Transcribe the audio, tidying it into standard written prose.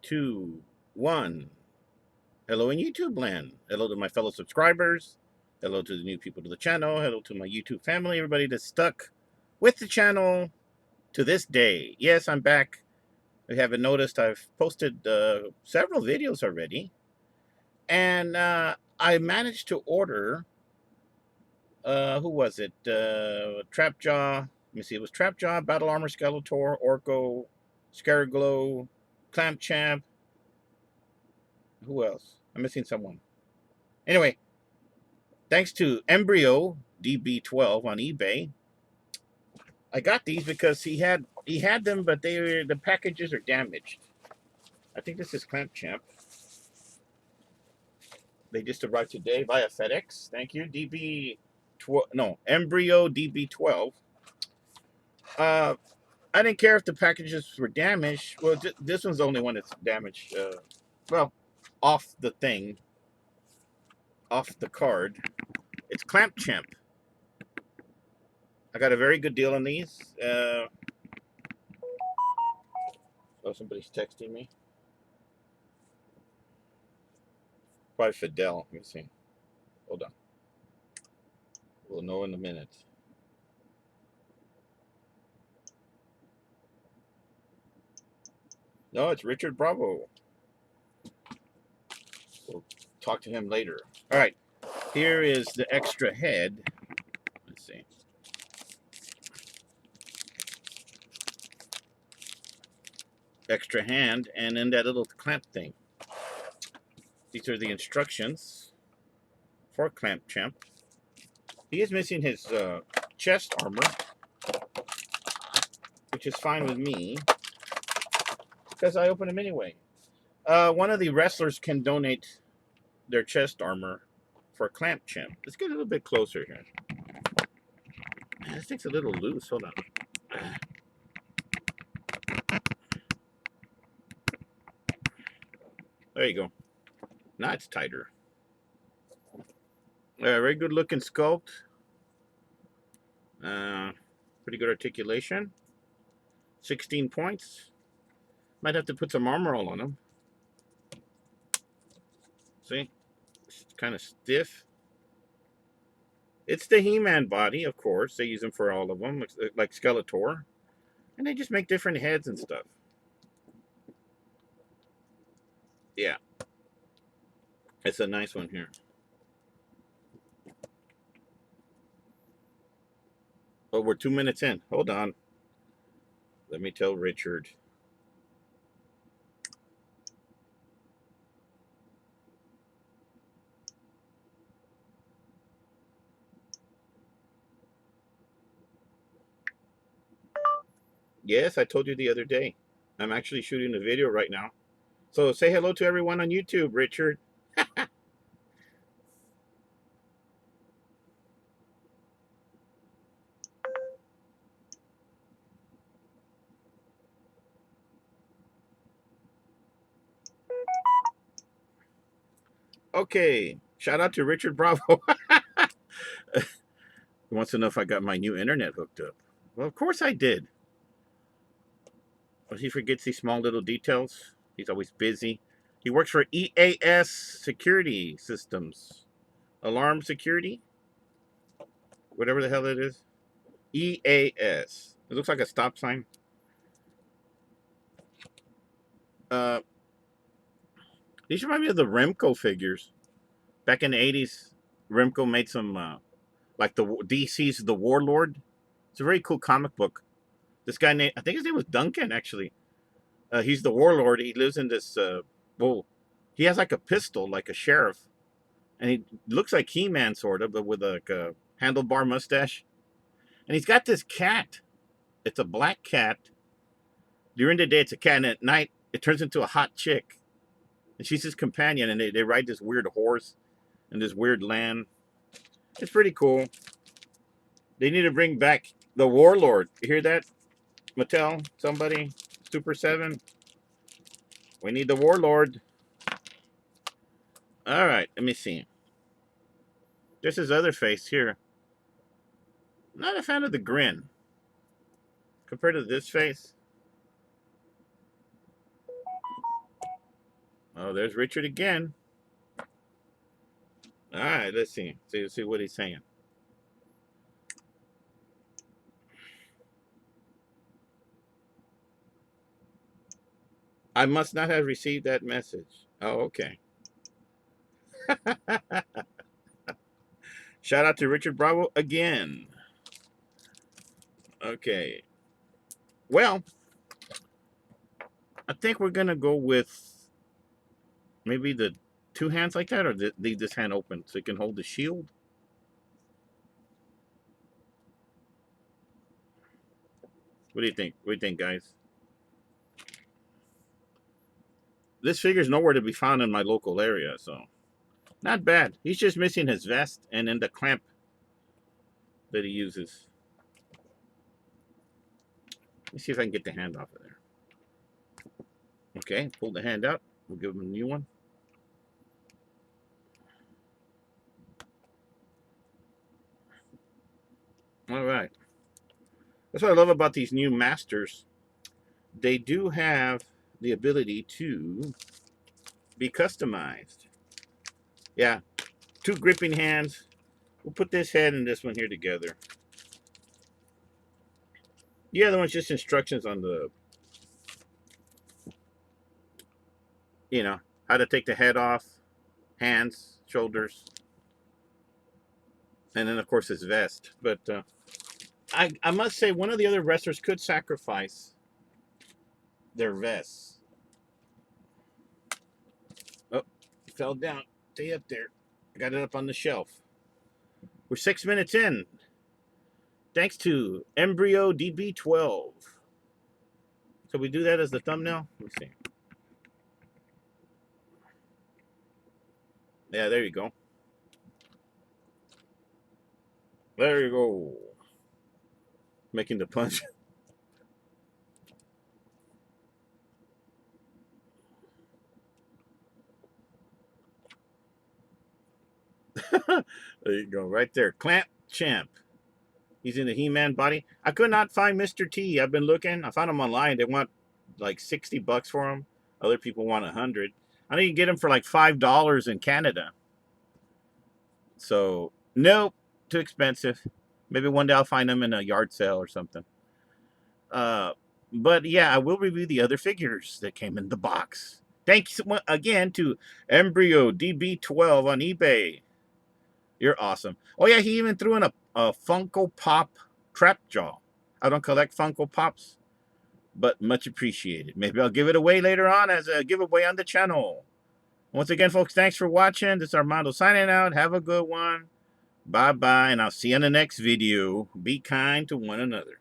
2, 1. Hello in YouTube land. Hello to my fellow subscribers. Hello to the new people to the channel. Hello to my YouTube family. Everybody that's stuck with the channel to this day. Yes, I'm back. If you haven't noticed, I've posted several videos already. And I managed to order, who was it? Trapjaw. Let me see. It was Trapjaw, Battle Armor Skeletor, Orko, Scaraglow, Clampchamp. Who else? I'm missing someone. Anyway, thanks to Embryo DB12 on eBay, I got these because he had them, but the packages are damaged. I think this is Clampchamp. They just arrived today via FedEx. Thank you, Embryo DB12. I didn't care if the packages were damaged. Well, this one's the only one that's damaged. Well, off the thing, off the card. It's Clampchamp. I got a very good deal on these. Oh, somebody's texting me. Probably Fidel. Let me see. Hold on. We'll know in a minute. No, it's Richard Bravo. We'll talk to him later. All right. Here is the extra head. Let's see. Extra hand, and then that little clamp thing. These are the instructions for Clampchamp. He is missing his chest armor, which is fine with me because I open him anyway. One of the wrestlers can donate their chest armor for Clampchamp. Let's get a little bit closer here. Man, this thing's a little loose. Hold on. There you go. Now it's tighter. Very good looking sculpt. Pretty good articulation. 16 points. Might have to put some armor all on him. See? It's kind of stiff. It's the He-Man body, of course. They use them for all of them, like Skeletor. And they just make different heads and stuff. Yeah. It's a nice one here. Oh, we're 2 minutes in. Hold on. Let me tell Richard. Yes, I told you the other day. I'm actually shooting a video right now. So say hello to everyone on YouTube, Richard. Okay. Shout out to Richard Bravo. He wants to know if I got my new internet hooked up. Well, of course I did. But he forgets these small little details. He's always busy. He works for EAS Security Systems. Alarm Security? Whatever the hell it is. EAS. It looks like a stop sign. These remind me of the Remco figures. Back in the 80s, Remco made some, like the DC's The Warlord. It's a very cool comic book. This guy named, I think his name was Duncan, actually. He's the warlord. He lives in this, well, he has like a pistol, like a sheriff. And he looks like He-Man, sort of, but with like a handlebar mustache. And he's got this cat. It's a black cat. During the day, it's a cat, and at night, it turns into a hot chick. And she's his companion, and they ride this weird horse in this weird land. It's pretty cool. They need to bring back the Warlord. You hear that? Mattel? Somebody? Super 7? We need the Warlord. Alright, let me see. There's his other face here. Not a fan of the grin. Compared to this face. Oh, there's Richard again. All right, let's see. See what he's saying. I must not have received that message. Oh, okay. Shout out to Richard Bravo again. Okay. Well, I think we're gonna go with maybe the two hands like that, or leave this hand open so it can hold the shield. What do you think? What do you think, guys? This figure's nowhere to be found in my local area, so not bad. He's just missing his vest and then the clamp that he uses. Let me see if I can get the hand off of there. Okay, pull the hand out. We'll give him a new one. All right. That's what I love about these new masters. They do have the ability to be customized. Yeah, two gripping hands. We'll put this head and this one here together. The other one's just instructions on the, you know, how to take the head off, hands, shoulders, and then of course his vest. But I must say one of the other wrestlers could sacrifice their vests. Oh, it fell down. Stay up there. I got it up on the shelf. We're 6 minutes in. Thanks to Embryo DB12. So we do that as the thumbnail? Let's see. Yeah, there you go. There you go. Making the punch. There you go, right there. Clamp Champ. He's in the He-Man body. I could not find Mr. T. I've been looking. I found him online. They want like $60 for him. Other people want $100. I think you can get him for like $5 in Canada. So, nope. Too expensive. Maybe one day I'll find him in a yard sale or something. But yeah, I will review the other figures that came in the box. Thanks again to Embryo DB12 on eBay. You're awesome. Oh yeah, he even threw in a Funko Pop Trap Jaw. I don't collect Funko Pops, but much appreciated. Maybe I'll give it away later on as a giveaway on the channel. Once again, folks, thanks for watching. This is Armando signing out. Have a good one. Bye-bye, and I'll see you in the next video. Be kind to one another.